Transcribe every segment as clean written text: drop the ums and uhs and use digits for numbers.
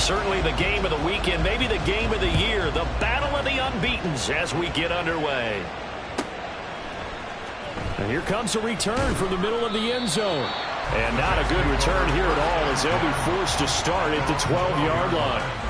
Certainly the game of the weekend, maybe the game of the year, the battle of the unbeatens as we get underway. And here comes a return from the middle of the end zone. And not a good return here at all as they'll be forced to start at the 12-yard line.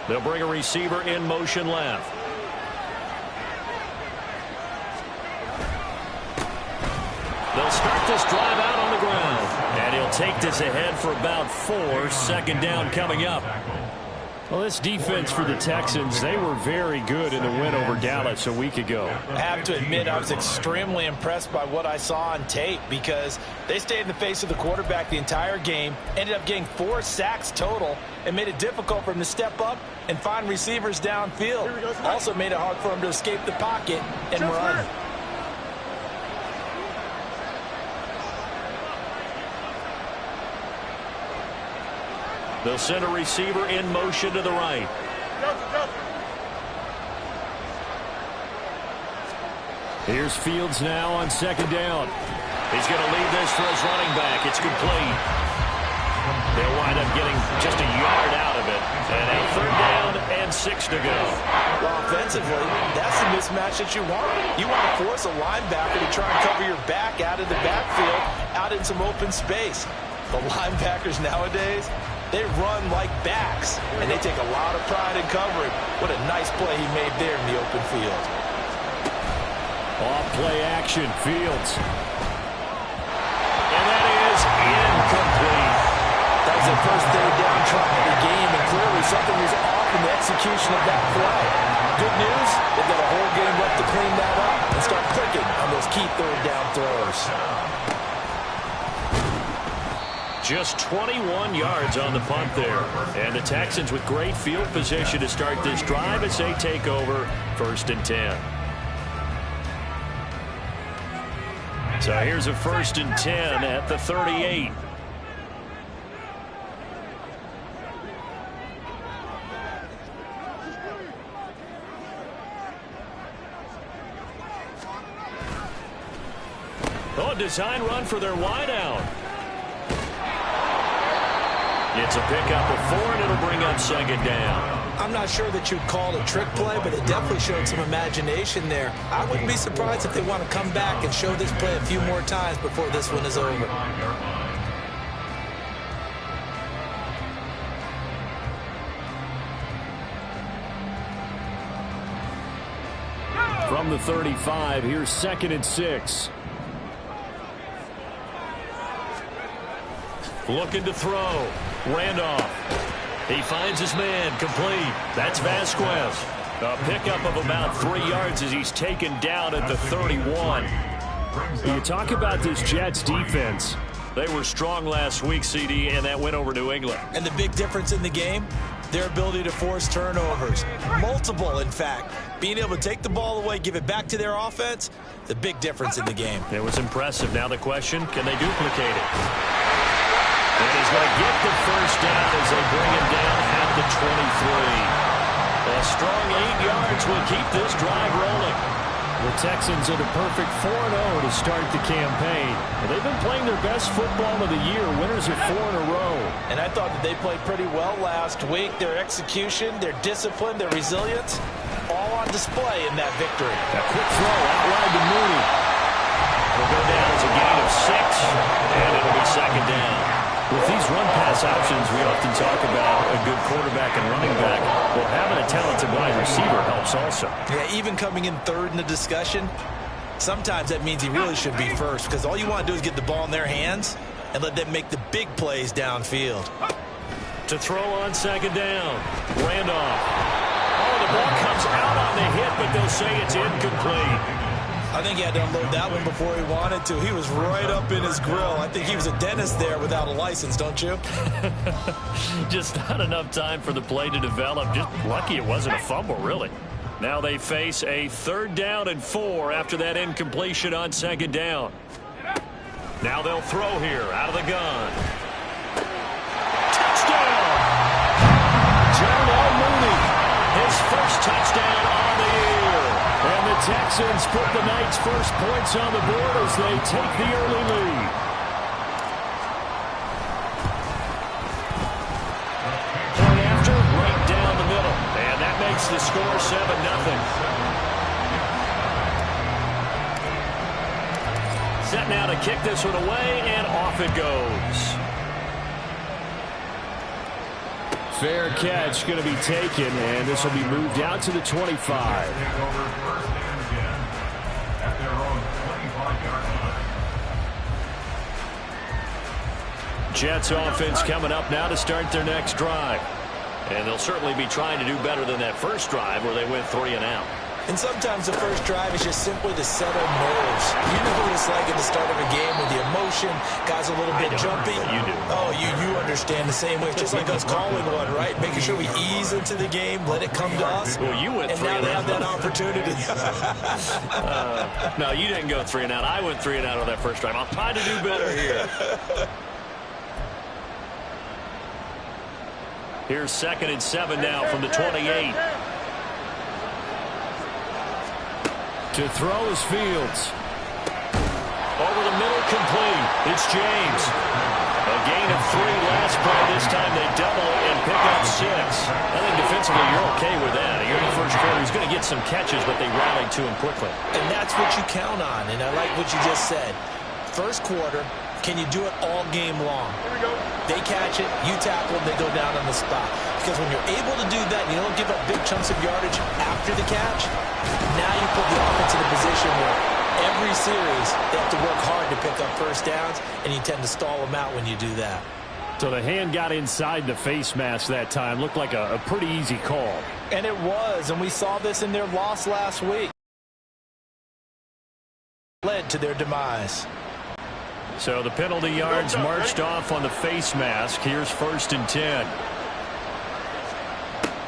They'll bring a receiver in motion left. They'll start this drive out on the ground. And he'll take this ahead for about 4. Second down coming up. Well, this defense for the Texans, they were very good in the win over Dallas a week ago. I have to admit, I was extremely impressed by what I saw on tape because they stayed in the face of the quarterback the entire game, ended up getting 4 sacks total, and made it difficult for him to step up and find receivers downfield. Also made it hard for him to escape the pocket and run. They'll send a receiver in motion to the right. Here's Fields now on second down. He's going to leave this for his running back. It's complete. They'll wind up getting just a yard out of it. And a third down and 6 to go. Well, offensively, that's the mismatch that you want. You want to force a linebacker to try and cover your back out of the backfield, out in some open space. The linebackers nowadays, they run like backs, and they take a lot of pride in covering. What a nice play he made there in the open field. Off play action, Fields. And that is incomplete. That was their first third down try of the game, and clearly something was off in the execution of that play. Good news, they've got a whole game left to clean that up and start clicking on those key third down throws. Just 21 yards on the punt there. And the Texans with great field position to start this drive as they take over 1st and 10. So here's a 1st and 10 at the 38. Oh, design run for their wideout. It's a pickup of 4, and it'll bring up second down. I'm not sure that you'd call it a trick play, but it definitely showed some imagination there. I wouldn't be surprised if they want to come back and show this play a few more times before this one is over. From the 35, here's 2nd and 6. Looking to throw. Randolph. He finds his man. Complete. That's Vasquez. A pickup of about 3 yards as he's taken down at the 31. You talk about this Jets defense. They were strong last week, CD, and that went over New England. And the big difference in the game, their ability to force turnovers. Multiple, in fact. Being able to take the ball away, give it back to their offense, the big difference in the game. It was impressive. Now the question, can they duplicate it? And he's going to get the first down as they bring him down at the 23. A strong 8 yards will keep this drive rolling. The Texans are the perfect 4-0 to start the campaign. They've been playing their best football of the year, winners of 4 in a row. And I thought that they played pretty well last week. Their execution, their discipline, their resilience, all on display in that victory. A quick throw out wide to Mooney. It'll go down as a gain of 6, and it'll be second down. With these run-pass options, we often talk about a good quarterback and running back. Well, having a talented wide receiver helps also. Yeah, even coming in third in the discussion, sometimes that means he really should be first because all you want to do is get the ball in their hands and let them make the big plays downfield. To throw on second down, Randolph. Oh, the ball comes out on the hit, but they'll say it's incomplete. I think he had to unload that one before he wanted to. He was right up in his grill. I think he was a dentist there without a license, don't you? Just not enough time for the play to develop. Just lucky it wasn't a fumble, really. Now they face a 3rd down and 4 after that incompletion on 2nd down. Now they'll throw here out of the gun. Touchdown! Darnell Mooney, his first touchdown on the year. And the Texans put the night's first points on the board as they take the early lead. Point after, right down the middle. And that makes the score 7-0. Set now to kick this one away, and off it goes. Fair catch going to be taken, and this will be moved out to the 25. Jets offense coming up now to start their next drive. And they'll certainly be trying to do better than that first drive where they went 3 and out. And sometimes the first drive is just simply to settle nerves. You know what it's like at the start of a game with the emotion, guys a little bit jumpy. You do. Oh, you understand the same way. It's just like us calling one, right? Making sure we ease into the game, let it come to us. Well, you went 3 and and now they out. have that opportunity. No, you didn't go 3 and out. I went 3 and out on that first drive. I'll try to do better here. Here's 2nd and 7 now from the 28. To throw is Fields. Over the middle, complete. It's James. A gain of 3 last play. This time they double it and pick up 6. I think defensively you're okay with that. Here in the first quarter, he's going to get some catches, but they rallied to him quickly. And that's what you count on. And I like what you just said. First quarter, can you do it all game long? Here we go. They catch it, you tackle them, they go down on the spot. Because when you're able to do that, and you don't give up big chunks of yardage after the catch, now you put the offense in a position where every series they have to work hard to pick up first downs, and you tend to stall them out when you do that. So the hand got inside the face mask that time. Looked like a pretty easy call. And it was, and we saw this in their loss last week. Led to their demise. So the penalty yards marched off on the face mask. Here's 1st and 10.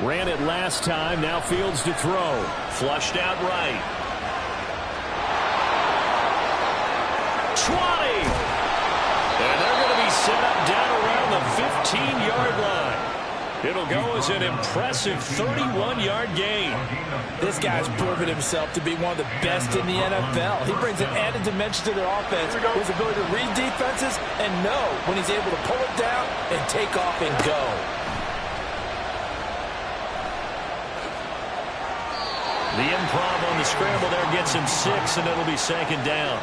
Ran it last time. Now Fields to throw. Flushed out right. 20. And they're going to be set up down around the 15-yard line. It'll go as an impressive 31-yard gain. This guy's proven himself to be one of the best in the NFL. He brings an added dimension to their offense. His ability to read defenses and know when he's able to pull it down and take off and go. The improv on the scramble there gets him 6, and it'll be 2nd down.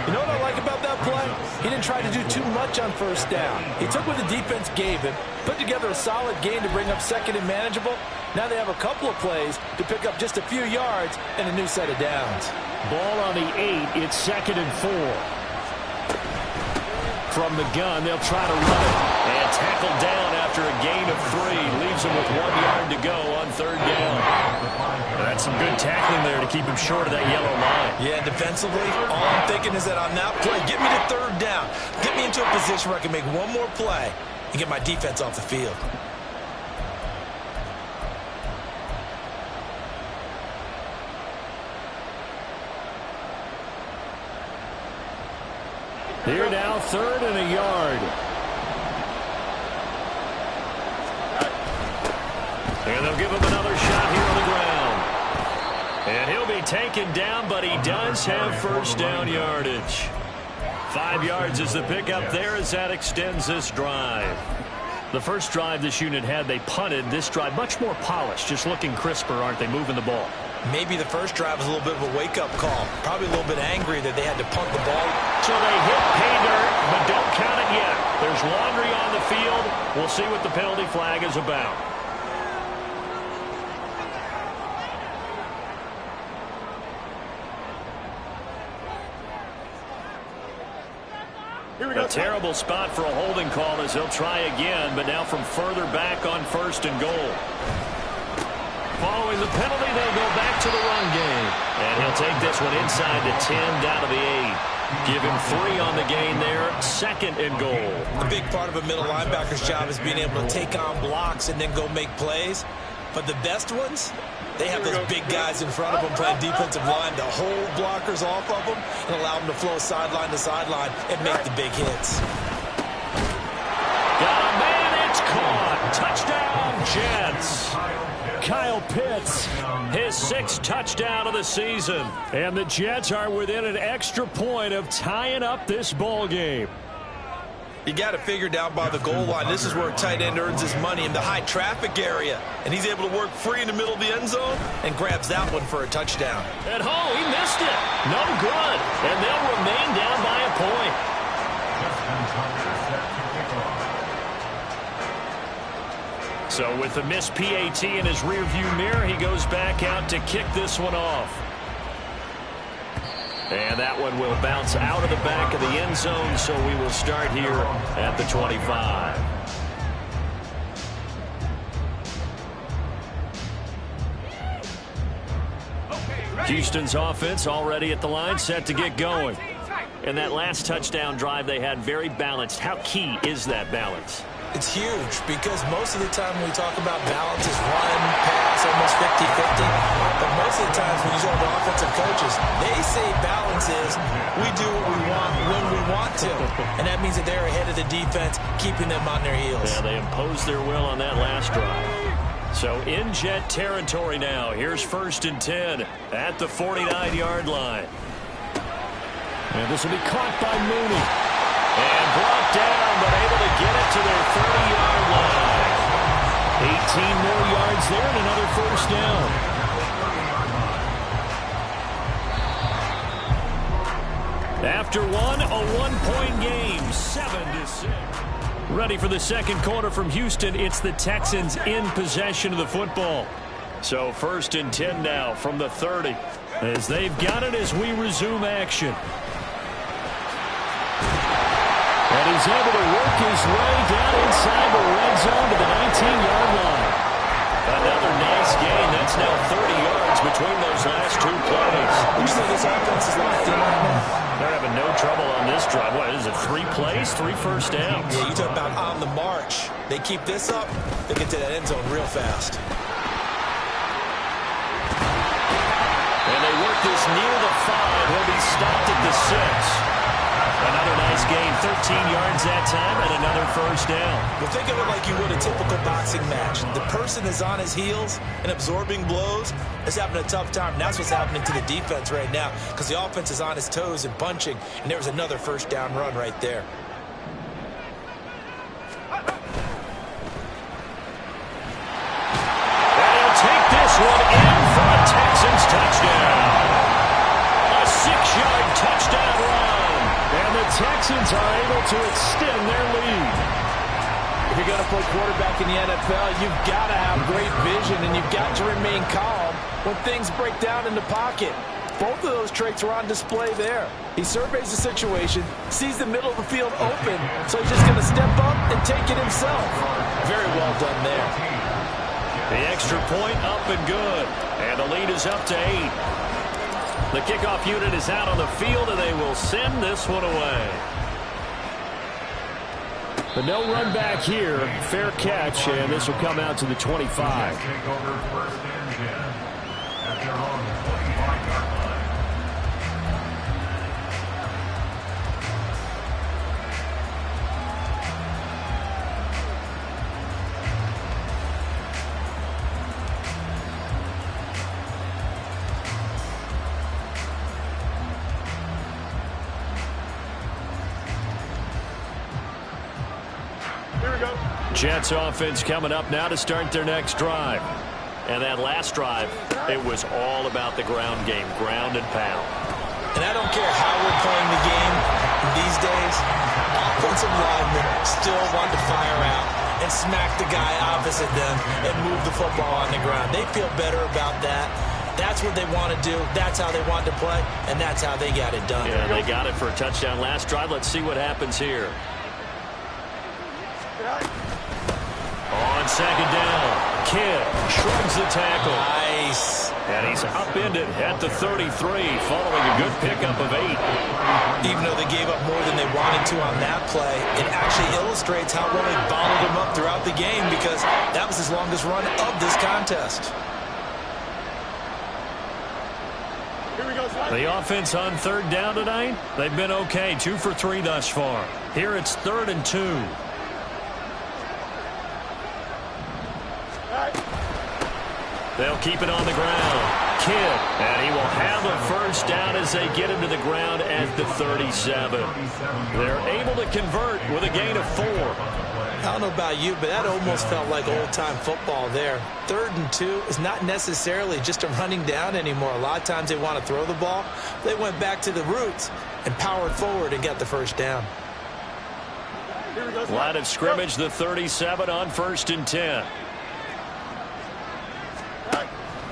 You know what I like about that play? He didn't try to do too much on first down. He took what the defense gave him, put together a solid game to bring up 2nd and manageable. Now they have a couple of plays to pick up just a few yards and a new set of downs. Ball on the 8. It's 2nd and 4. From the gun, they'll try to run it. And tackled down after a gain of 3. Leaves him with 1 yard to go on 3rd down. That's some good tackling there to keep him short of that yellow line. Yeah, defensively, all I'm thinking is that on that play, get me to 3rd down. Get me into a position where I can make one more play and get my defense off the field. Here now, 3rd and a yard. And they'll give him another shot here on the ground. And he'll be taken down, but he does have first down yardage. 5 yards is the pickup there as that extends this drive. The first drive this unit had, they punted. This drive, much more polished, just looking crisper, aren't they, moving the ball? Maybe the first drive was a little bit of a wake-up call. Probably a little bit angry that they had to punt the ball. So they hit pay dirt, but don't count it yet. There's laundry on the field. We'll see what the penalty flag is about. A terrible spot for a holding call as they'll try again, but now from further back on 1st and goal. Following the penalty, they'll go back to the run game. And he'll take this one inside the 10, down to the 8. Give him 3 on the gain there, 2nd and goal. A big part of a middle linebacker's job is being able to take on blocks and then go make plays. But the best ones, they have those big guys in front of them playing defensive line to hold blockers off of them and allow them to flow sideline to sideline and make the big hits. Got a man, it's caught. Touchdown, Jets. Kyle Pitts, his 6th touchdown of the season. And the Jets are within an extra point of tying up this ball game. You got to figure down by the goal line. This is where a tight end earns his money, in the high traffic area. And he's able to work free in the middle of the end zone and grabs that one for a touchdown. At home, he missed it. No good. And they'll remain down by a point. So with the missed PAT in his rearview mirror, he goes back out to kick this one off. And that one will bounce out of the back of the end zone, so we will start here at the 25. Houston's offense already at the line, set to get going. And that last touchdown drive they had very balanced. How key is that balance? It's huge because most of the time when we talk about balance is run, pass, almost 50-50. But most of the times when you talk to offensive coaches, they say balance is we do what we want when we want to. And that means that they're ahead of the defense, keeping them on their heels. Yeah, they imposed their will on that last drive. So in Jet territory now. Here's 1st and 10 at the 49-yard line. And this will be caught by Mooney. And brought down, but able to get it to their 30-yard line. 18 more yards there and another 1st down. After one, a 1-point game, 7-6. Ready for the second quarter from Houston. It's the Texans in possession of the football. So 1st and 10 now from the 30. As they've got it as we resume action. And he's able to work his way down inside the red zone to the 19-yard line. Another nice gain. That's now 30 yards between those last 2 plays. You say this offense is locked in right now? They're having no trouble on this drive. What is it, 3 plays, 3 first downs? Yeah, you talk about on the march. They keep this up, they get to that end zone real fast. And they work this near the 5. He'll be stopped at the 6. Another nice gain, 13 yards that time, and another 1st down. Well, think of it like you would a typical boxing match. The person is on his heels and absorbing blows is having a tough time. And that's what's happening to the defense right now because the offense is on his toes and punching, and there was another 1st down run right there. And he'll take this one in for a Texans touchdown. A 6-yard touchdown run. And the Texans are able to extend their lead. If you're going to play quarterback in the NFL, you've got to have great vision, and you've got to remain calm when things break down in the pocket. Both of those traits are on display there. He surveys the situation, sees the middle of the field open, so he's just going to step up and take it himself. Very well done there. The extra point up and good. And the lead is up to 8. The kickoff unit is out on the field, and they will send this one away. But no run back here. Fair catch, and this will come out to the 25. Jets offense coming up now to start their next drive. And that last drive, it was all about the ground game, ground and pound. And I don't care how we're playing the game these days, offensive linemen still want to fire out and smack the guy opposite them and move the football on the ground. They feel better about that. That's what they want to do. That's how they want to play, and that's how they got it done. Yeah, they got it for a touchdown last drive. Let's see what happens here. On 2nd down, Kidd shrugs the tackle. Nice. And he's upended at the 33 following a good pickup of 8. Even though they gave up more than they wanted to on that play, it actually illustrates how well they bottled him up throughout the game because that was his longest run of this contest. The offense on 3rd down tonight, they've been okay. 2 for 3 thus far. Here it's 3rd and 2. They'll keep it on the ground. Kidd, and he will have a first down as they get him to the ground at the 37. They're able to convert with a gain of 4. I don't know about you, but that almost felt like old-time football there. 3rd and 2 is not necessarily just a running down anymore. A lot of times they want to throw the ball. They went back to the roots and powered forward and got the first down. Line of scrimmage, the 37 on 1st and 10.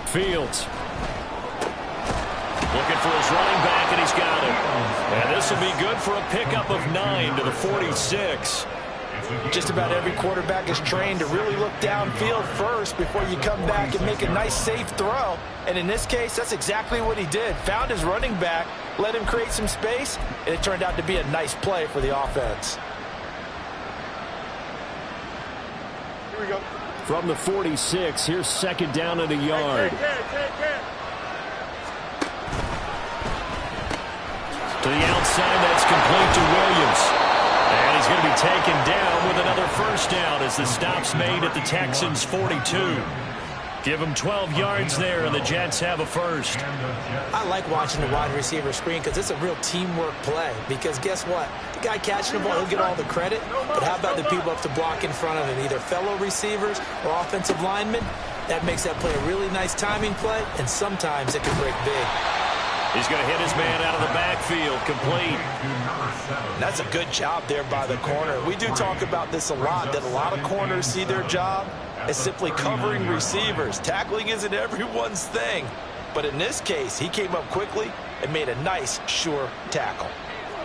Fields looking for his running back, and he's got it. And this will be good for a pickup of 9 to the 46. Just about every quarterback is trained to really look downfield first before you come back and make a nice, safe throw. And in this case, that's exactly what he did. Found his running back, let him create some space, and it turned out to be a nice play for the offense. Here we go. From the 46, here's 2nd down and a yard. To the outside, that's complete to Williams. And he's going to be taken down with another first down as the stop's made at the Texans' 42. Give him 12 yards there, and the Jets have a first. I like watching the wide receiver screen because it's a real teamwork play. Because guess what? The guy catching the ball, he'll get all the credit. But how about the people up to block in front of him, either fellow receivers or offensive linemen? That makes that play a really nice timing play, and sometimes it can break big. He's going to hit his man out of the backfield, complete. That's a good job there by the corner. We do talk about this a lot, that a lot of corners see their job as simply covering receivers. Tackling isn't everyone's thing. But in this case, he came up quickly and made a nice, sure tackle.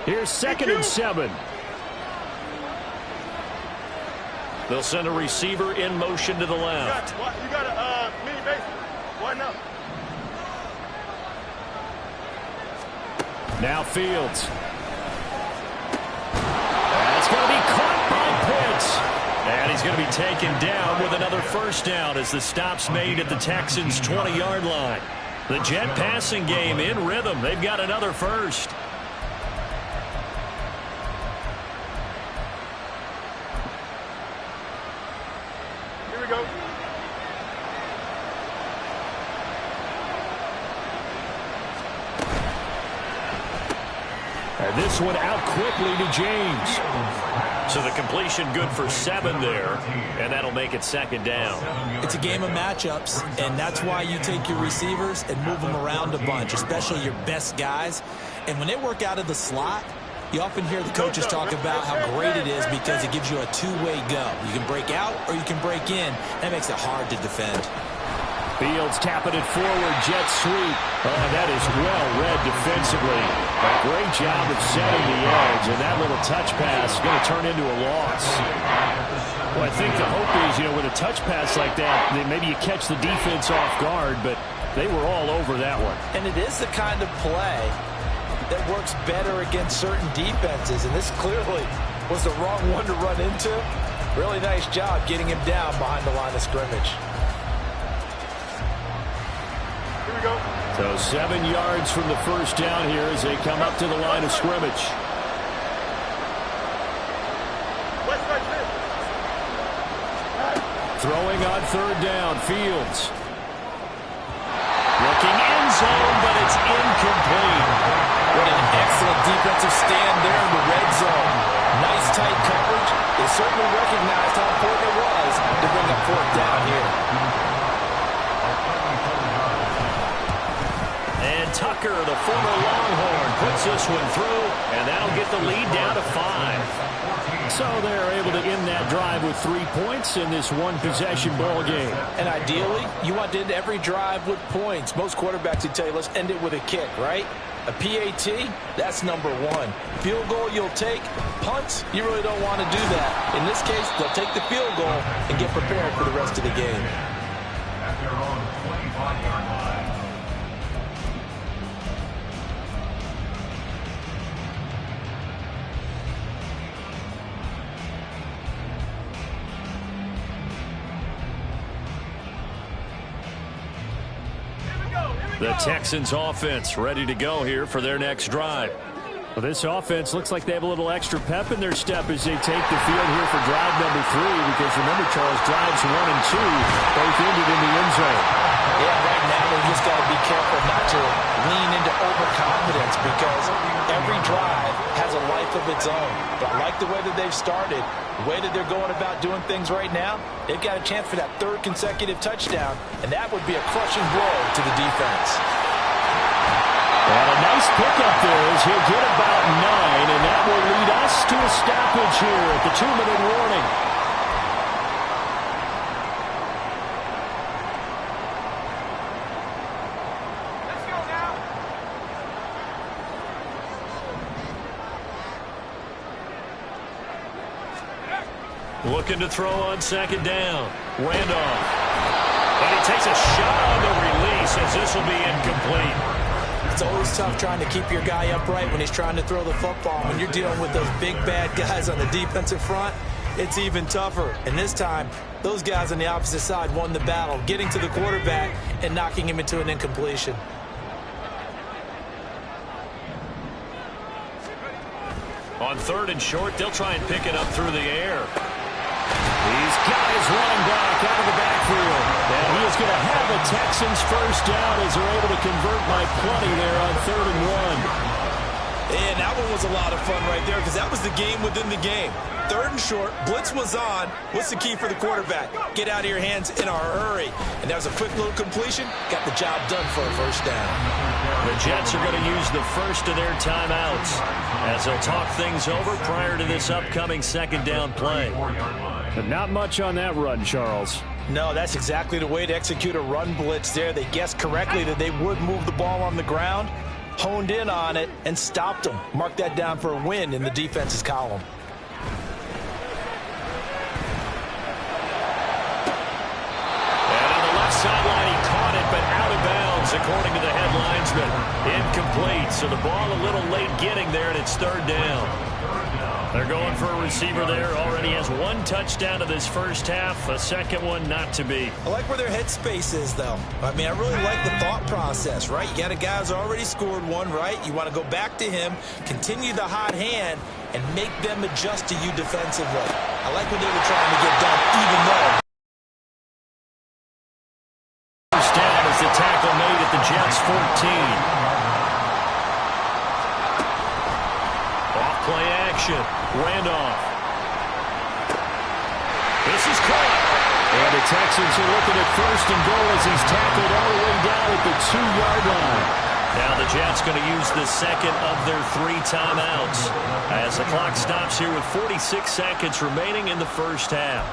Here's 2nd and 7. They'll send a receiver in motion to the left. You got a mini base. Why not? Now Fields. That's going to be caught by Pitts. And he's going to be taken down with another first down as the stop's made at the Texans' 20-yard line. The Jet passing game in rhythm. They've got another first. Here we go. And this one out quickly to James. So the completion good for 7 there, and that'll make it 2nd down. It's a game of matchups, and that's why you take your receivers and move them around a bunch, especially your best guys. And when they work out of the slot, you often hear the coaches talk about how great it is because it gives you a two-way go. You can break out or you can break in. That makes it hard to defend. Fields tapping it forward, jet sweep. Oh, that is well read defensively. A great job of setting the edge, and that little touch pass is going to turn into a loss. Well, I think the hope is, with a touch pass like that, maybe you catch the defense off guard, but they were all over that one. And it is the kind of play that works better against certain defenses, and this clearly was the wrong one to run into. Really nice job getting him down behind the line of scrimmage. Here we go. So 7 yards from the first down here as they come up to the line of scrimmage. Throwing on 3rd down, Fields. Looking end zone, but it's incomplete. What an excellent defensive stand there in the red zone. Nice tight coverage. They certainly recognized how important it was to bring up 4th down here. And Tucker, the former Longhorn, puts this one through, and that'll get the lead down to 5. So they're able to end that drive with 3 points in this one-possession ball game. And ideally, you want to end every drive with points. Most quarterbacks would tell you, let's end it with a kick, right? A PAT, that's number 1. Field goal you'll take. Punts, you really don't want to do that. In this case, they'll take the field goal and get prepared for the rest of the game. The Texans offense ready to go here for their next drive. Well, this offense looks like they have a little extra pep in their step as they take the field here for drive number 3, because remember, Charles, drives 1 and 2 both ended in the end zone. Yeah, right now they just got to be careful not to lean into overconfidence, because every drive has a life of its own. But I like the way that they've started, the way that they're going about doing things right now. They've got a chance for that 3rd consecutive touchdown, and that would be a crushing blow to the defense. And a nice pickup there as he'll get about 9, and that will lead us to a stoppage here at the 2-minute warning. Let's go now. Looking to throw on 2nd down. Randolph. And he takes a shot on the release as this will be incomplete. It's always tough trying to keep your guy upright when he's trying to throw the football. When you're dealing with those big, bad guys on the defensive front, it's even tougher. And this time, those guys on the opposite side won the battle, getting to the quarterback and knocking him into an incompletion. On 3rd and short, they'll try and pick it up through the air. These guys running back out of the backfield. And he is going to have the Texans first down as they're able to convert by plenty there on 3rd and 1. And that one was a lot of fun right there, because that was the game within the game. 3rd and short, blitz was on. What's the key for the quarterback? Get out of your hands in a hurry. And that was a quick little completion. Got the job done for a first down. The Jets are going to use the first of their timeouts as they'll talk things over prior to this upcoming 2nd down play. But not much on that run, Charles. No, that's exactly the way to execute a run blitz there. They guessed correctly that they would move the ball on the ground, honed in on it, and stopped them. Mark that down for a win in the defense's column. And on the left sideline, he caught it, but out of bounds, according to the head linesman. Incomplete, so the ball a little late getting there, and it's 3rd down. They're going for a receiver there. Already has 1 touchdown of this first half. A 2nd one not to be. I like where their headspace is, though. I mean, I really like the thought process, right? You got a guy who's already scored 1, right? You want to go back to him, continue the hot hand, and make them adjust to you defensively. I like what they were trying to get done, even though. First down is the tackle made at the Jets' 14. Play action. Randolph. This is caught. And the Texans are looking at 1st and goal as he's tackled all the way down at the 2-yard line. Now the Jets going to use the 2nd of their 3 timeouts as the clock stops here with 46 seconds remaining in the first half.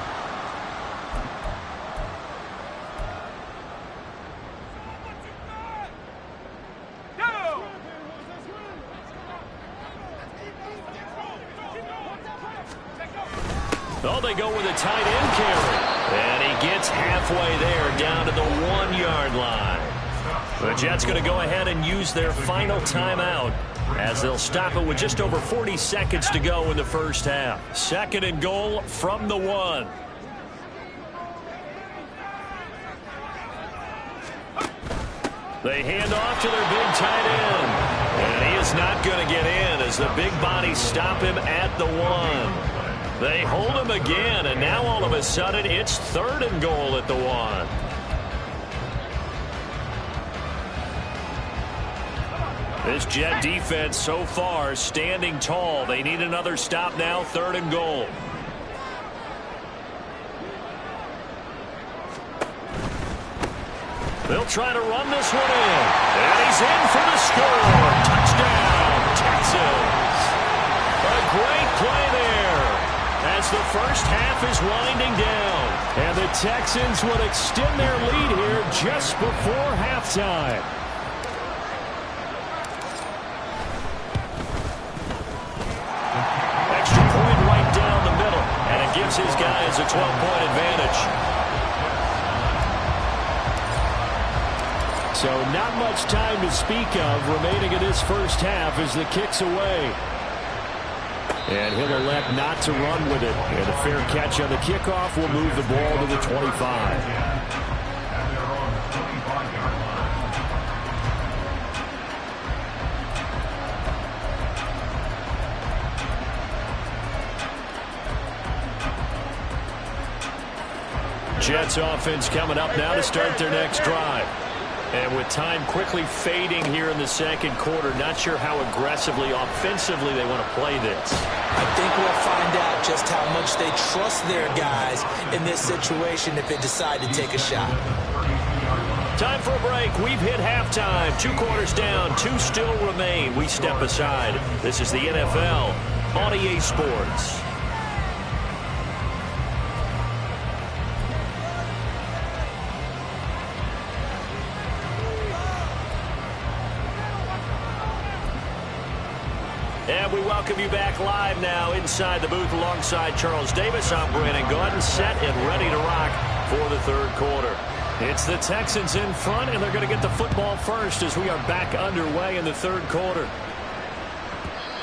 Oh, they go with a tight end carry. And he gets halfway there down to the 1-yard line. The Jets going to go ahead and use their final timeout as they'll stop it with just over 40 seconds to go in the first half. 2nd and goal from the 1. They hand off to their big tight end. And he is not going to get in as the big bodies stop him at the 1. They hold him again, and now all of a sudden it's 3rd and goal at the 1. This Jet defense so far standing tall. They need another stop now, 3rd and goal. They'll try to run this one in. And he's in for the score. Touchdown, Texans. A great play there as the first half is winding down. And the Texans would extend their lead here just before halftime. Extra point right down the middle, and it gives his guys a 12-point advantage. So not much time to speak of remaining in this first half as the kick's away. And he'll elect not to run with it. And a fair catch on the kickoff will move the ball to the 25. Jets offense coming up now to start their next drive. And with time quickly fading here in the second quarter, not sure how aggressively, offensively they want to play this. I think we'll find out just how much they trust their guys in this situation if they decide to take a shot. Time for a break. We've hit halftime. 2 quarters down, 2 still remain. We step aside. This is the NFL on EA Sports. And we welcome you back live now inside the booth alongside Charles Davis. I'm Brandon Gaudin, set and ready to rock for the third quarter. It's the Texans in front, and they're going to get the football first as we are back underway in the third quarter.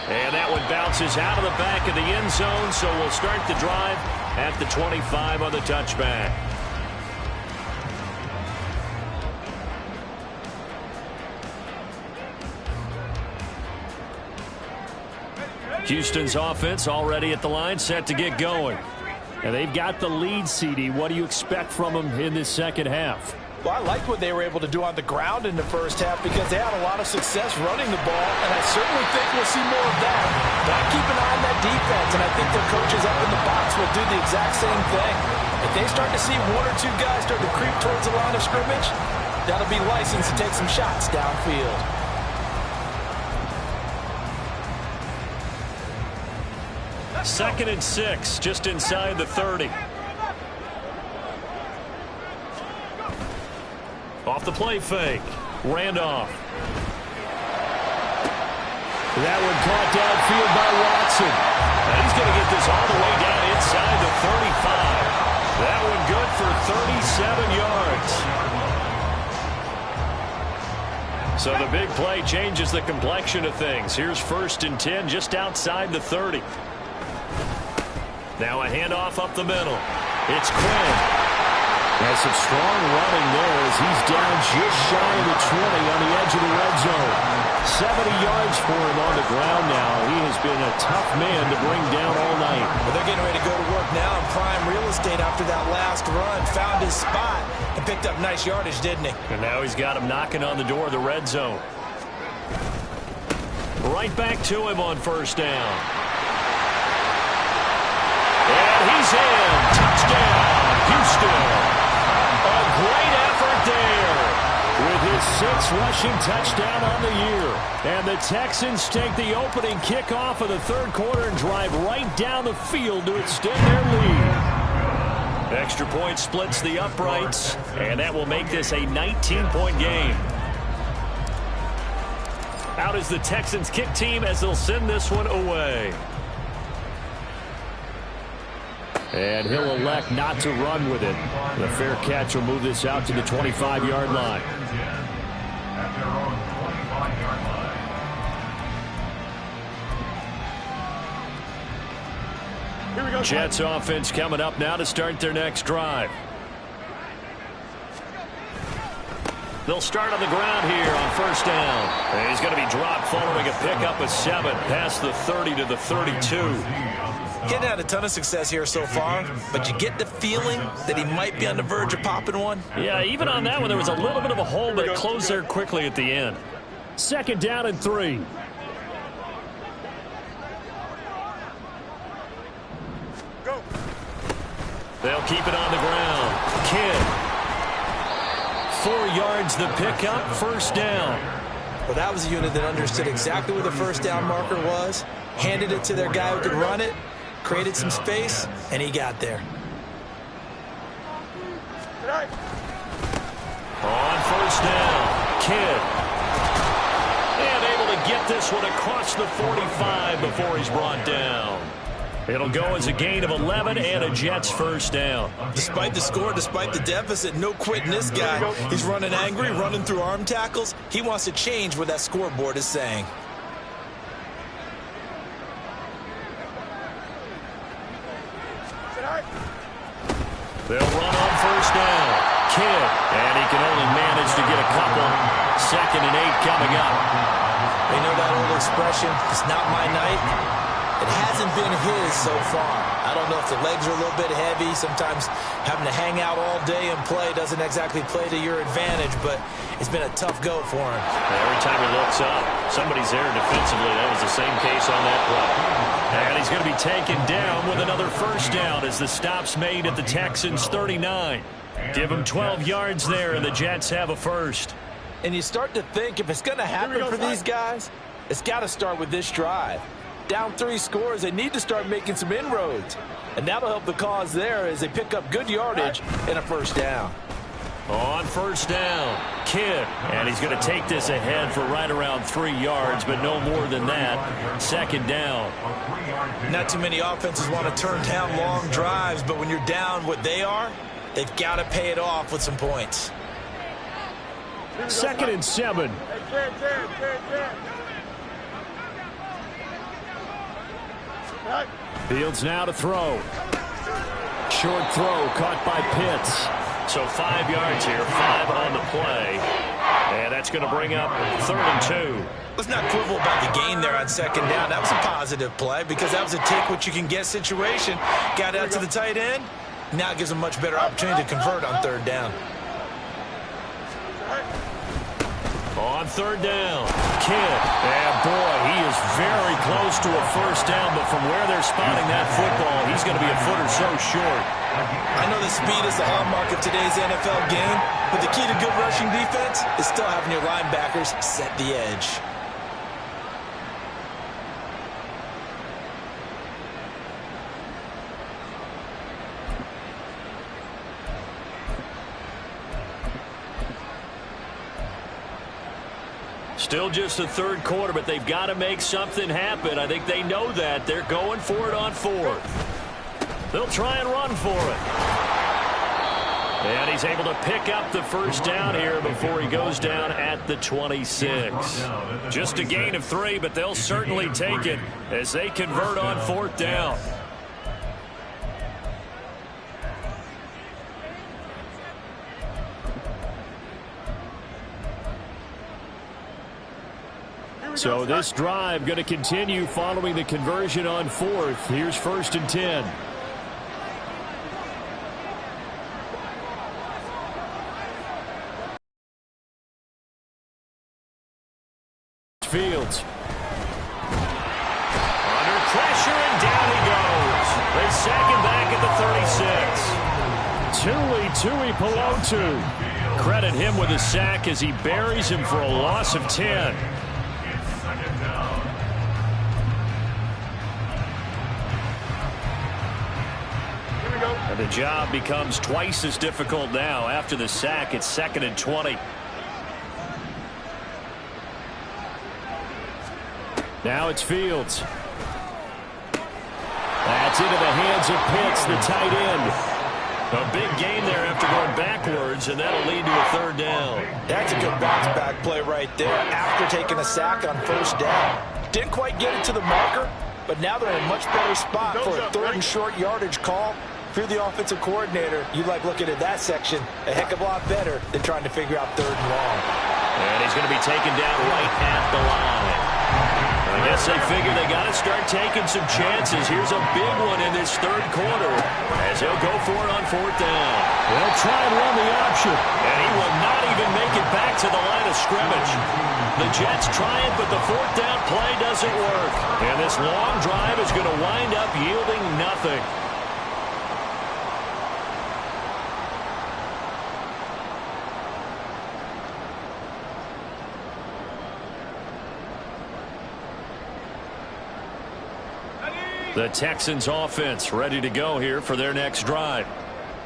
And that one bounces out of the back of the end zone, so we'll start the drive at the 25 on the touchback. Houston's offense already at the line, set to get going. And they've got the lead, CD. What do you expect from them in this second half? Well, I liked what they were able to do on the ground in the first half because they had a lot of success running the ball, and I certainly think we'll see more of that. But I keep an eye on that defense, and I think their coaches up in the box will do the exact same thing. If they start to see 1 or 2 guys start to creep towards the line of scrimmage, that'll be license to take some shots downfield. Second and 6, just inside the 30. Off the play fake. Randolph. That one caught downfield by Watson. And he's going to get this all the way down inside the 35. That one good for 37 yards. So the big play changes the complexion of things. Here's 1st and 10 just outside the 30. Now a handoff up the middle. It's Quinn. Has some strong running there as he's down just shy of the 20 on the edge of the red zone. 70 yards for him on the ground now. He has been a tough man to bring down all night. Well, they're getting ready to go to work now in prime real estate after that last run. Found his spot and picked up nice yardage, didn't he? And now he's got him knocking on the door of the red zone. Right back to him on 1st down. And he's in. Touchdown, Houston. A great effort there with his 6th rushing touchdown on the year. And the Texans take the opening kickoff of the third quarter and drive right down the field to extend their lead. Extra point splits the uprights, and that will make this a 19-point game. Out is the Texans kick team as they'll send this one away. And he'll elect not to run with it. The fair catch will move this out to the 25-yard line. Jets offense coming up now to start their next drive. They'll start on the ground here on 1st down. And he's going to be dropped following a pickup of 7 past the 30 to the 32. Getting had a ton of success here so far, but you get the feeling that he might be on the verge of popping one. Yeah, even on that one, there was a little bit of a hole, but it closed there quickly at the end. 2nd down and 3. Go. They'll keep it on the ground. Kidd. 4 yards the pickup, 1st down. Well, that was a unit that understood exactly where the 1st down marker was, handed it to their guy who could run it, created some space, and he got there. On 1st down, Kidd. And able to get this one across the 45 before he's brought down. It'll go as a gain of 11 and a Jets 1st down. Despite the score, despite the deficit, no quitting this guy. He's running angry, running through arm tackles. He wants to change what that scoreboard is saying. They'll run on 1st down. Kidd. And he can only manage to get a couple. 2nd and 8 coming up. They know that old expression, it's not my night. It hasn't been his so far. I don't know if the legs are a little bit heavy. Sometimes having to hang out all day and play doesn't exactly play to your advantage, but it's been a tough go for him. Every time he looks up, somebody's there defensively. That was the same case on that play. And he's going to be taken down with another first down as the stop's made at the Texans' 39. Give him 12 yards there, and the Jets have a first. And you start to think if it's going to happen for these guys, it's got to start with this drive. Down 3 scores, they need to start making some inroads. And that'll help the cause there as they pick up good yardage and a first down. On first down, Kidd. And he's going to take this ahead for right around 3 yards, but no more than that. Second down. Not too many offenses want to turn down long drives, but when you're down what they are, they've got to pay it off with some points. 2nd and 7. Fields now to throw. Short throw caught by Pitts. So 5 yards here, 5 on the play. And that's going to bring up 3rd and 2. Let's not quibble about the gain there on 2nd down. That was a positive play because that was a take-what-you-can-get situation. Got out to the tight end. Now it gives them a much better opportunity to convert on 3rd down. On 3rd down, Kidd. And boy, he is very close to a first down, but from where they're spotting that football, he's going to be a foot or so short. I know the speed is the hallmark of today's NFL game, but the key to good rushing defense is still having your linebackers set the edge. Still just the 3rd quarter, but they've got to make something happen. I think they know that. They're going for it on 4th. They'll try and run for it. And he's able to pick up the first down here before he goes down at the 26. Just a gain of 3, but they'll certainly take it as they convert on 4th down. So this drive going to continue following the conversion on 4th. Here's 1st and 10. Fields. Under pressure, and down he goes. They sack him back at the 36. Tui Pelotu. Credit him with a sack as he buries him for a loss of 10. And the job becomes twice as difficult now. After the sack, it's 2nd and 20. Now it's Fields. That's into the hands of Pitts, the tight end. A big gain there after going backwards, and that'll lead to a 3rd down. That's a good bounce back play right there after taking a sack on 1st down. Didn't quite get it to the marker, but now they're in a much better spot for a 3rd and short yardage call. If you're the offensive coordinator, you like looking at that section a heck of a lot better than trying to figure out 3rd and long. And he's going to be taken down right at the line. I guess they figure they got to start taking some chances. Here's a big one in this 3rd quarter as he'll go for it on 4th down. They'll try and run the option. And he will not even make it back to the line of scrimmage. The Jets try it, but the 4th down play doesn't work. And this long drive is going to wind up yielding nothing. The Texans offense ready to go here for their next drive.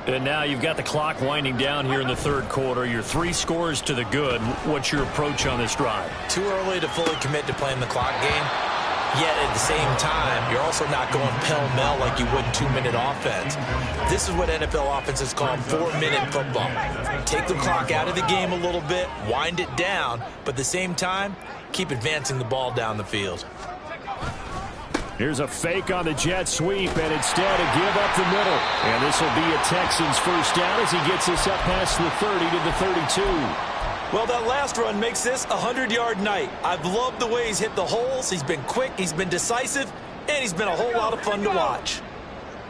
And now you've got the clock winding down here in the 3rd quarter. You're 3 scores to the good. What's your approach on this drive? Too early to fully commit to playing the clock game. Yet at the same time, you're also not going pell-mell like you would in 2-minute offense. This is what NFL offenses call 4-minute football. Take the clock out of the game a little bit, wind it down, but at the same time, keep advancing the ball down the field. Here's a fake on the jet sweep, and instead a give up the middle. And this will be a Texans first down as he gets us up past the 30 to the 32. Well, that last run makes this a 100-yard night. I've loved the way he's hit the holes. He's been quick. He's been decisive. and he's been a whole lot of fun to watch.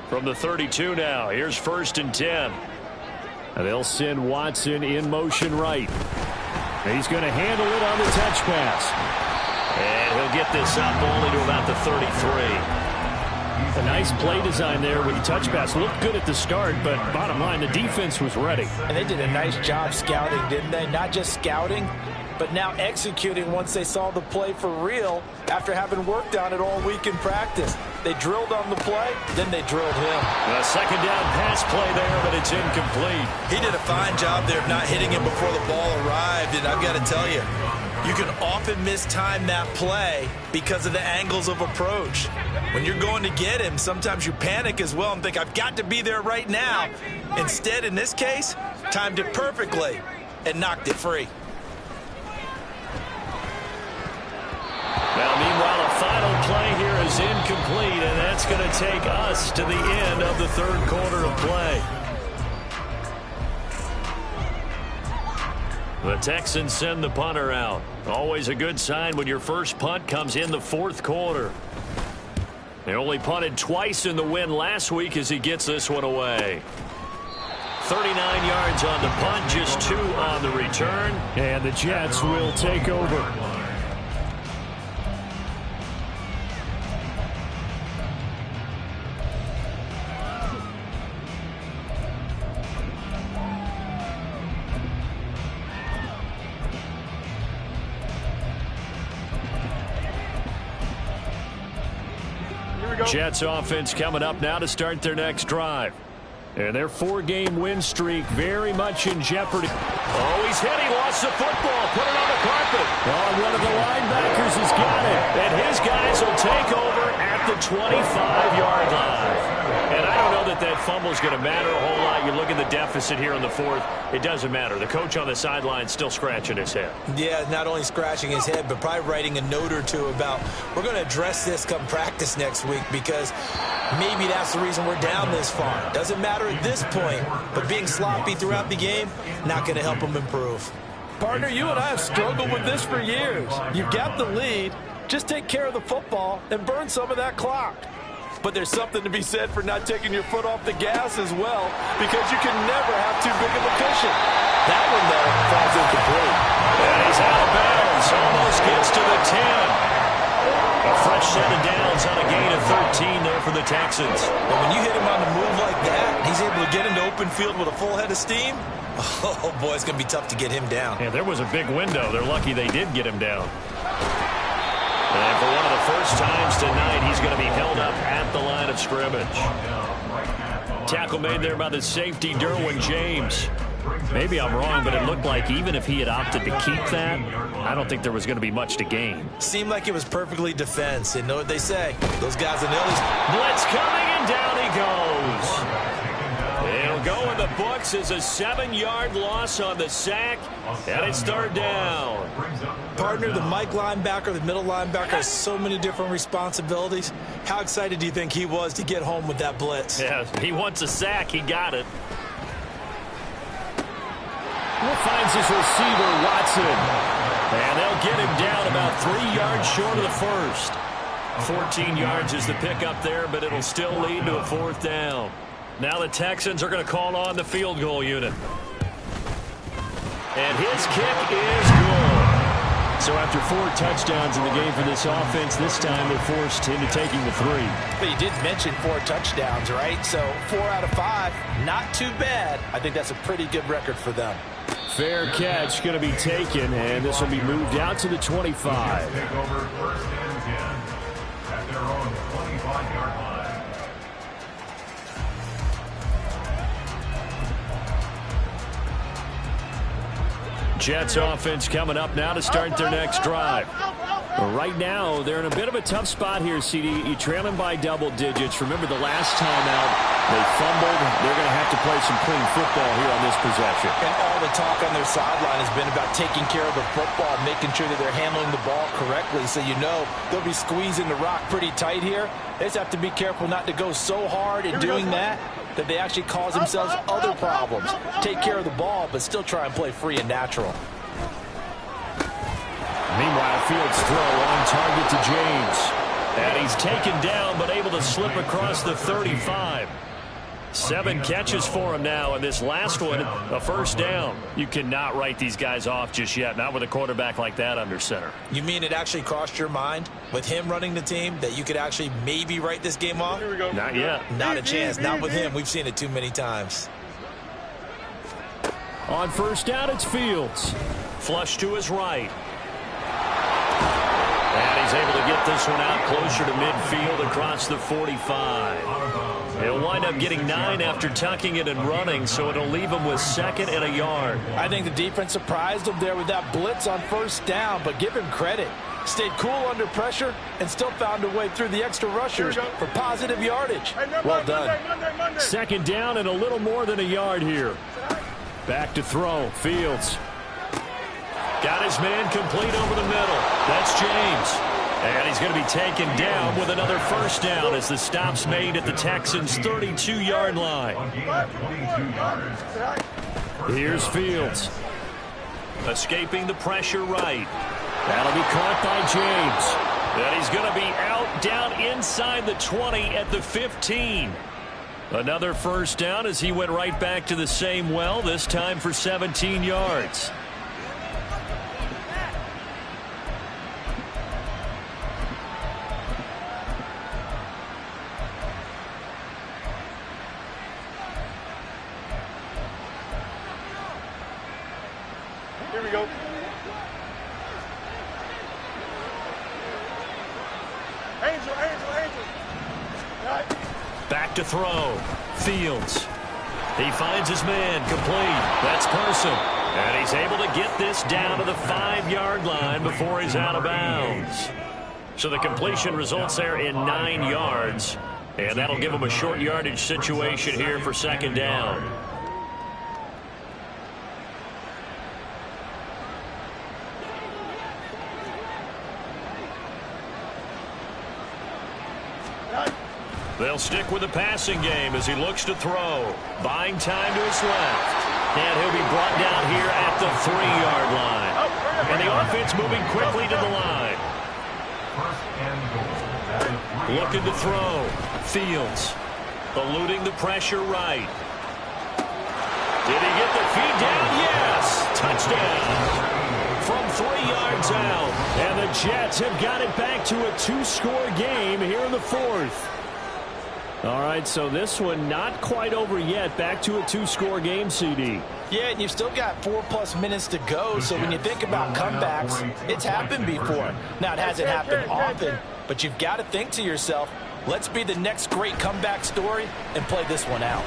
From the 32 now, here's 1st and 10. And they'll send Watson in motion right. He's going to handle it on the touch pass. And he'll get this up only to about the 33. A nice play design there with the touch pass. Looked good at the start, but bottom line, the defense was ready. And they did a nice job scouting, didn't they? Not just scouting, but now executing once they saw the play for real after having worked on it all week in practice. They drilled on the play, then they drilled him. A 2nd down pass play there, but it's incomplete. He did a fine job there of not hitting him before the ball arrived, and I've got to tell you, you can often mistime that play because of the angles of approach. When you're going to get him, sometimes you panic as well and think, I've got to be there right now. Instead, in this case, timed it perfectly and knocked it free. Now, meanwhile, a final play here is incomplete, and that's going to take us to the end of the 3rd quarter of play. The Texans send the punter out. Always a good sign when your first punt comes in the 4th quarter. They only punted twice in the win last week as he gets this one away. 39 yards on the punt, just 2 on the return. And the Jets will take over. Jets offense coming up now to start their next drive. And their 4-game win streak very much in jeopardy. Oh, he's hit. He lost the football. Put it on the carpet. Oh, one of the linebackers has got it. And his guys will take over at the 25-yard line. And I don't know that that fumble is going to matter a whole lot. You look at the deficit here in the 4th. It doesn't matter. The coach on the sideline still scratching his head. Yeah, not only scratching his head, but probably writing a note or two about, we're going to address this come practice next week because maybe that's the reason we're down this far. Doesn't matter at this point, but being sloppy throughout the game, not going to help him improve. Partner, you and I have struggled with this for years. You've got the lead. Just take care of the football and burn some of that clock. But there's something to be said for not taking your foot off the gas as well, because you can never have too big of a cushion. That one, though, falls incomplete. And he's out of bounds. Almost gets to the 10. A fresh set of downs on a gain of 13 there for the Texans. And when you hit him on the move like that, he's able to get into open field with a full head of steam. Oh, boy, it's going to be tough to get him down. Yeah, there was a big window. They're lucky they did get him down. And for one of the first times tonight, he's going to be held up at the line of scrimmage. Tackle made there by the safety, Derwin James. Maybe I'm wrong, but it looked like even if he had opted to keep that, I don't think there was going to be much to gain. Seemed like it was perfectly defense. And know what they say. Those guys in Illinois. Blitz coming, and down he goes. It'll go in the books as a 7-yard loss on the sack, and it's 3rd down. Partner, the Mike linebacker, the middle linebacker has so many different responsibilities. How excited do you think he was to get home with that blitz? Yeah, he wants a sack. He got it. Finds his receiver, Watson. And they'll get him down about 3 yards short of the first. 14 yards is the pickup there, but it'll still lead to a 4th down. Now the Texans are going to call on the field goal unit. And his kick is good. So after 4 touchdowns in the game for this offense, this time they're forced into taking the 3. But you did mention 4 touchdowns, right? So 4 out of 5, not too bad. I think that's a pretty good record for them. Fair catch going to be taken, and this will be moved out to the 25. Take over 1st and 10 at their own 25-yard line. Jets offense coming up now to start their next drive. Right now, they're in a bit of a tough spot here, CD. You're trailing by double digits. Remember the last time out, they fumbled. They're going to have to play some clean football here on this possession. And all the talk on their sideline has been about taking care of the football, making sure that they're handling the ball correctly. So you know they'll be squeezing the rock pretty tight here. They just have to be careful not to go so hard in doing that they actually cause themselves other problems. Take care of the ball, but still try and play free and natural. Meanwhile, Fields' throw on target to James. And he's taken down, but able to slip across the 35. 7 catches for him now, and this last one, a first down. You cannot write these guys off just yet, not with a quarterback like that under center. You mean it actually crossed your mind with him running the team that you could actually maybe write this game off? Here we go. Not yet. Not a chance. Not with him. We've seen it too many times. On first down, it's Fields. Flush to his right. And he's able to get this one out closer to midfield across the 45. He'll wind up getting 9 after tucking it and running, so it'll leave him with 2nd and a yard. I think the defense surprised him there with that blitz on first down, but give him credit. Stayed cool under pressure and still found a way through the extra rushers for positive yardage. Well done. Monday. 2nd down and a little more than a yard here. Back to throw. Fields. Got his man complete over the middle. That's James. And he's going to be taken down with another first down as the stop's made at the Texans' 32-yard line. Here's Fields. Escaping the pressure right. That'll be caught by James. And he's going to be out down inside the 20 at the 15. Another first down as he went right back to the same well, this time for 17 yards. Here we go. Angel. Right. Back to throw. Fields. He finds his man complete. That's Person. And he's able to get this down to the 5-yard line before he's out of bounds. So the completion results there in 9 yards. And that'll give him a short yardage situation here for 2nd down. They'll stick with the passing game as he looks to throw. Buying time to his left. And he'll be brought down here at the 3-yard line. And the offense moving quickly to the line. Looking to throw. Fields. Eluding the pressure right. Did he get the feed down? Yes! Touchdown! From 3 yards out. And the Jets have got it back to a 2-score game here in the 4th. All right, so this one not quite over yet. Back to a 2-score game, CD. Yeah, and you've still got 4+ minutes to go, so when you think about comebacks, it's happened before. Now, it hasn't happened often, but you've got to think to yourself, let's be the next great comeback story and play this one out.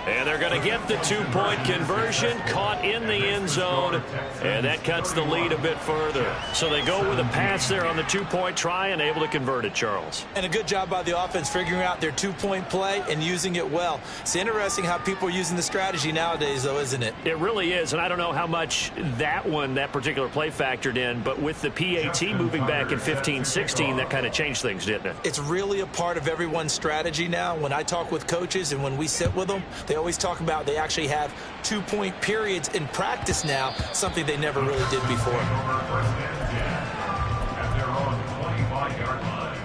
And they're going to get the 2-point conversion, caught in the end zone, and that cuts the lead a bit further. So they go with a pass there on the 2-point try and able to convert it, Charles. And a good job by the offense figuring out their 2-point play and using it well. It's interesting how people are using the strategy nowadays, though, isn't it? It really is, and I don't know how much that particular play factored in, but with the PAT moving back in 15-16, that kind of changed things, didn't it? It's really a part of everyone's strategy now. When I talk with coaches and when we sit with them, they always talk about they actually have 2-point periods in practice now, something they never really did before. At their own 25-yard line.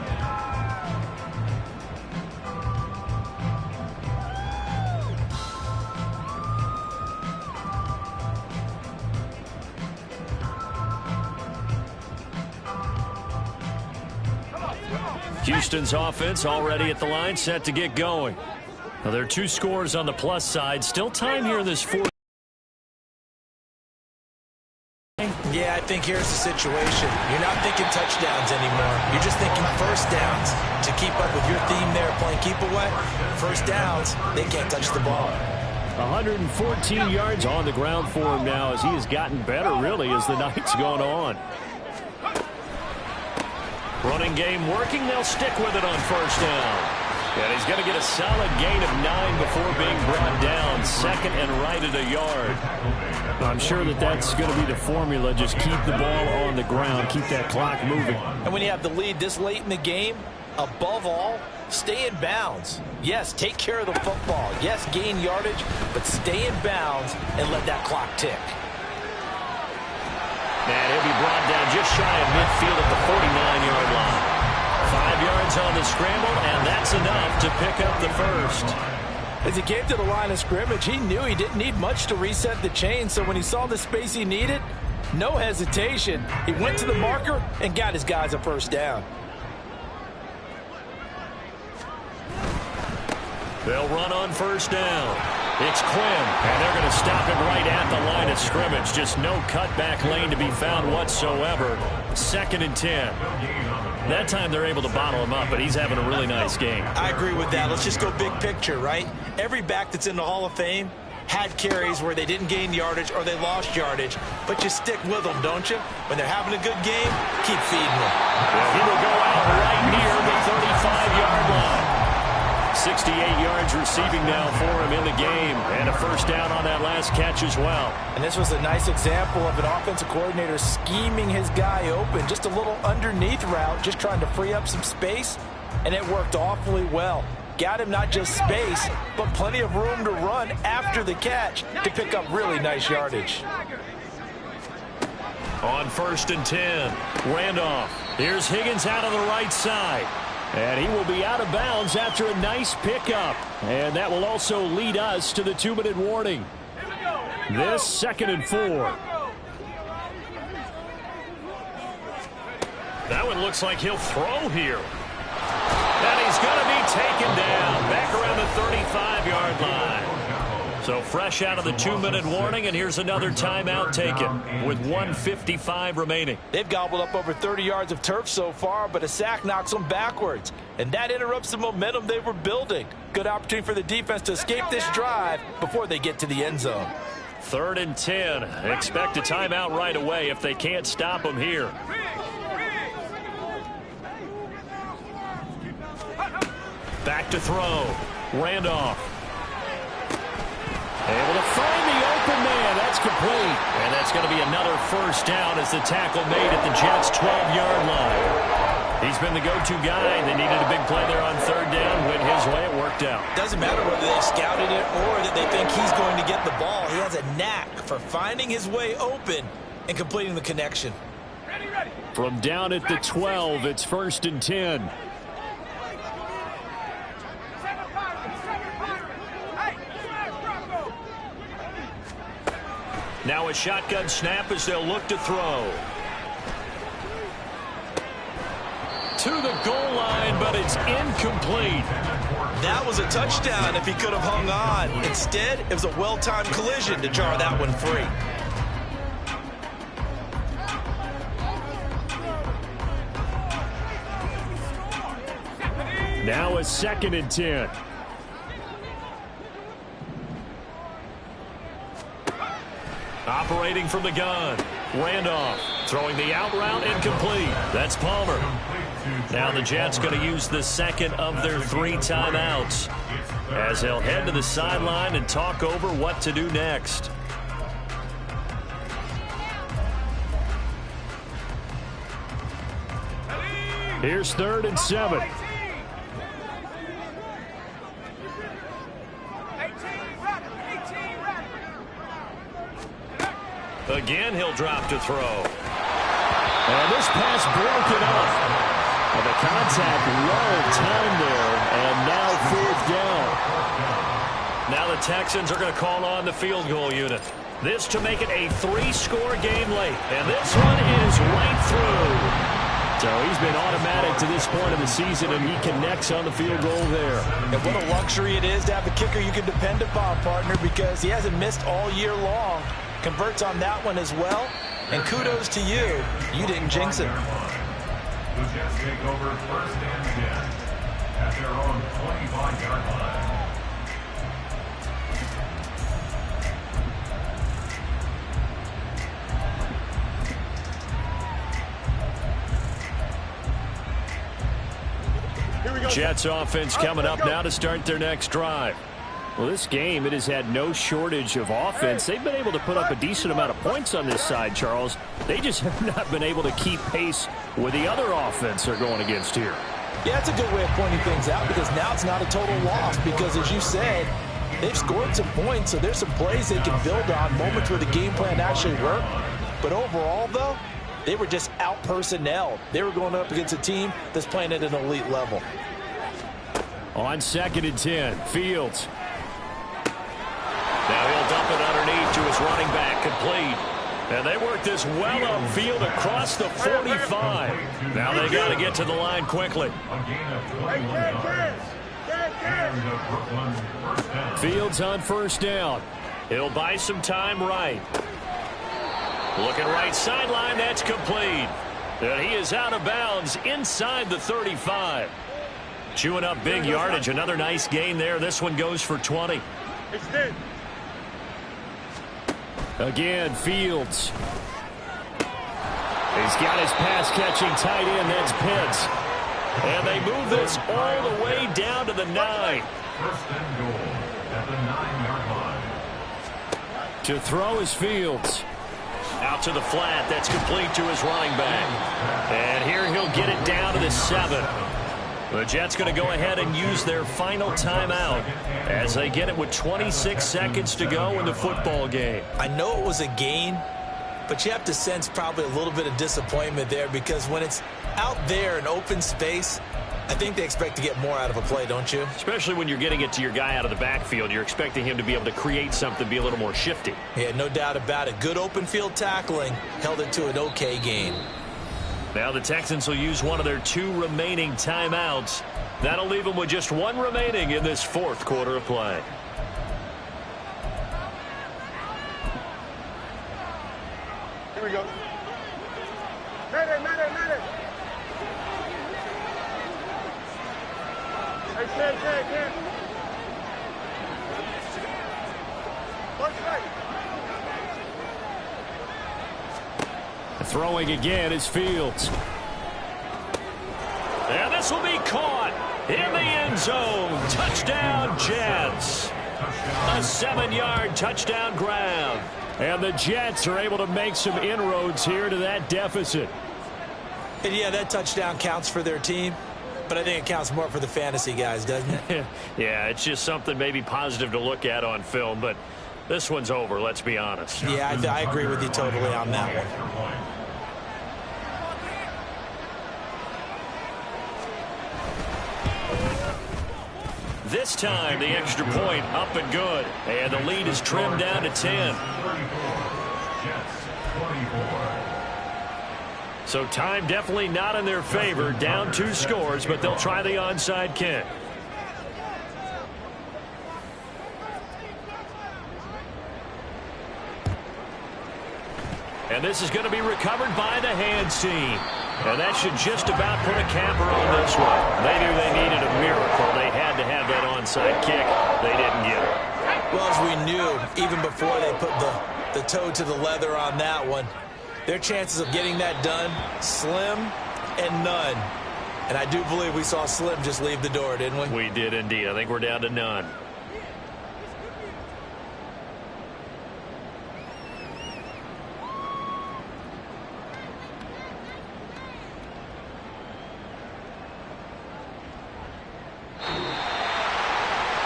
Houston's offense already at the line, set to get going. Now, there are 2 scores on the plus side. Still time here in this 4th. Yeah, I think here's the situation. You're not thinking touchdowns anymore. You're just thinking first downs. To keep up with your theme there, playing keep away, first downs, they can't touch the ball. 114 yards on the ground for him now as he has gotten better, really, as the night's gone on. Running game working. They'll stick with it on first down. And he's going to get a solid gain of 9 before being brought down. 2nd and right at a yard. I'm sure that's going to be the formula. Just keep the ball on the ground. Keep that clock moving. And when you have the lead this late in the game, above all, stay in bounds. Yes, take care of the football. Yes, gain yardage, but stay in bounds and let that clock tick. brought down just shy of midfield at the 49-yard line. 5 yards on the scramble, and that's enough to pick up the first. As he came to the line of scrimmage, he knew he didn't need much to reset the chain, so when he saw the space he needed, no hesitation. He went to the marker and got his guys a first down. They'll run on first down. It's Quinn, and they're going to stop him right at the line of scrimmage. Just no cutback lane to be found whatsoever. 2nd and 10. That time they're able to bottle him up, but he's having a really nice game. I agree with that. Let's just go big picture, right? Every back that's in the Hall of Fame had carries where they didn't gain yardage or they lost yardage, but you stick with them, don't you? When they're having a good game, keep feeding them. Well, he will go out right near the 35-yard line. 68 yards receiving now for him in the game, and a first down on that last catch as well. And this was a nice example of an offensive coordinator scheming his guy open. Just a little underneath route, just trying to free up some space, and it worked awfully well. Got him not just space, but plenty of room to run after the catch to pick up really nice yardage. On 1st and 10, Randolph. Here's Higgins out on the right side. And he will be out of bounds after a nice pickup. And that will also lead us to the 2-minute warning. This 2nd and 4. That one looks like he'll throw here. And he's going to be taken down back around the 35-yard line. So fresh out of the 2-minute warning, and here's another timeout taken with 1:55 remaining. They've gobbled up over 30 yards of turf so far, but a sack knocks them backwards. And that interrupts the momentum they were building. Good opportunity for the defense to escape this drive before they get to the end zone. 3rd and 10. Expect a timeout right away if they can't stop them here. Back to throw. Randolph. Able to find the open man. That's complete. And that's going to be another first down as the tackle made at the Jets' 12-yard line. He's been the go-to guy. They needed a big play there on 3rd down. Went his way. It worked out. Doesn't matter whether they scouted it or that they think he's going to get the ball. He has a knack for finding his way open and completing the connection. From down at the 12, it's 1st and 10. Now a shotgun snap as they'll look to throw. To the goal line, but it's incomplete. That was a touchdown if he could have hung on. Instead, it was a well-timed collision to jar that one free. Now a 2nd and 10. Operating from the gun. Randolph throwing the out route incomplete. That's Palmer. Now the Jets going to use the 2nd of their 3 timeouts as they'll head to the sideline and talk over what to do next. Here's 3rd and 7. Again, he'll drop to throw. And this pass broken up. And the contact well timed there, and now 4th down. Now the Texans are going to call on the field goal unit. This to make it a 3-score game late. And this one is right through. So he's been automatic to this point of the season, and he connects on the field goal there. And what a luxury it is to have a kicker you can depend upon, partner, because he hasn't missed all year long. Converts on that one as well. And kudos to you. You didn't jinx it. The Jets take over 1st and 10 at their own 25-yard line. Jets offense coming up now to start their next drive. Well, this game, it has had no shortage of offense. They've been able to put up a decent amount of points on this side, Charles. They just have not been able to keep pace with the other offense they're going against here. Yeah, it's a good way of pointing things out because now it's not a total loss because, as you said, they've scored some points, so there's some plays they can build on, moments where the game plan actually worked. But overall, though, They were just out-personnelled. They were going up against a team that's playing at an elite level. On 2nd and 10, Fields. Now he'll dump it underneath to his running back, complete. And they work this well upfield across the 45. Now they got to get to the line quickly. A gain of 21 yards. And the Brooklyn first down. Fields on 1st down. He'll buy some time right. Looking right sideline, that's complete. And he is out of bounds inside the 35. Chewing up big yardage. Another nice gain there. This one goes for 20. Extend. Again, Fields. He's got his pass-catching tight end. That's Pitts. And they move this all the way down to the 9. First and goal at the 9-yard line. To throw is Fields. Out to the flat. That's complete to his running back. And here he'll get it down to the 7. The Jets going to go ahead and use their final timeout as they get it with 26 seconds to go in the football game. I know it was a gain, but you have to sense probably a little bit of disappointment there because when it's out there in open space, I think they expect to get more out of a play, don't you? Especially when you're getting it to your guy out of the backfield. You're expecting him to be able to create something, be a little more shifty. Yeah, no doubt about it. Good open field tackling held it to an okay gain. Now the Texans will use one of their 2 remaining timeouts. That'll leave them with just 1 remaining in this 4th quarter of play. Here we go. Medic. Hey, Ken. Throwing again is Fields. And this will be caught in the end zone. Touchdown, Jets. A 7-yard touchdown grab. And the Jets are able to make some inroads here to that deficit. And yeah, that touchdown counts for their team, but I think it counts more for the fantasy guys, doesn't it? Yeah, it's just something maybe positive to look at on film, but this one's over, let's be honest. Yeah, I agree with you totally on that one. This time, the extra point up and good. And the lead is trimmed down to 10. So time definitely not in their favor. Down 2 scores, but they'll try the onside kick. And this is going to be recovered by the hands team. And that should just about put a capper on this one. They knew they needed a miracle. They had to have that onside kick. They didn't get it. Well, as we knew, even before they put the toe to the leather on that one, their chances of getting that done, slim and none. And I do believe we saw Slim just leave the door, didn't we? We did indeed. I think we're down to none.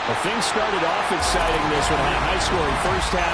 Well, things started off exciting this one. Had a high-scoring first half.